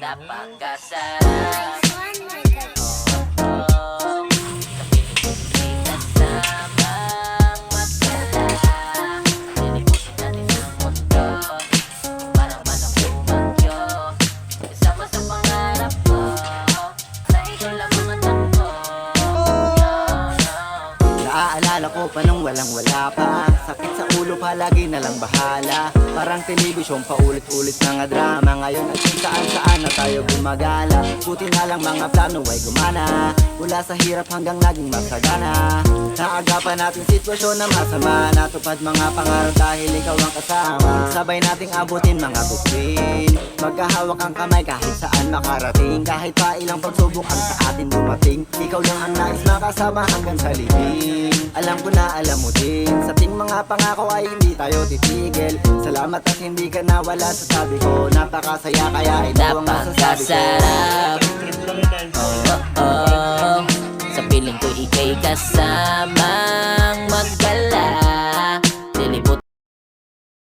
Napakasarap. Naaalala ko pa nung walang-wala pa. Sakit sa ulo palagi na lang bahala. Parang television paulit-ulit mga drama. Ngayon at kung saan-saan na tayo gumagala. Buti na lang mga plano ay gumana. Mula sa hirap hanggang naging masagana. Naagapan natin sitwasyon na masama. Natupad mga pangarap dahil ikaw ang kasama. Sabay nating abutin mga bituin. Magkahawak ang kamay kahit saan makarating. Kahit pa ilang pagsubok ang sa atin dumating. Ikaw lang ang nais makasama hanggang sa libing. Alam ko na alam mo din, sa ating mga pangako ay hindi tayo titigil. Salamat at hindi ka nawala sa tabi ko. Napakasaya kaya ito ang masasabi ko. Napakasarap. Oh, oh, oh. Sa piling ko ika'y kasamang magdala.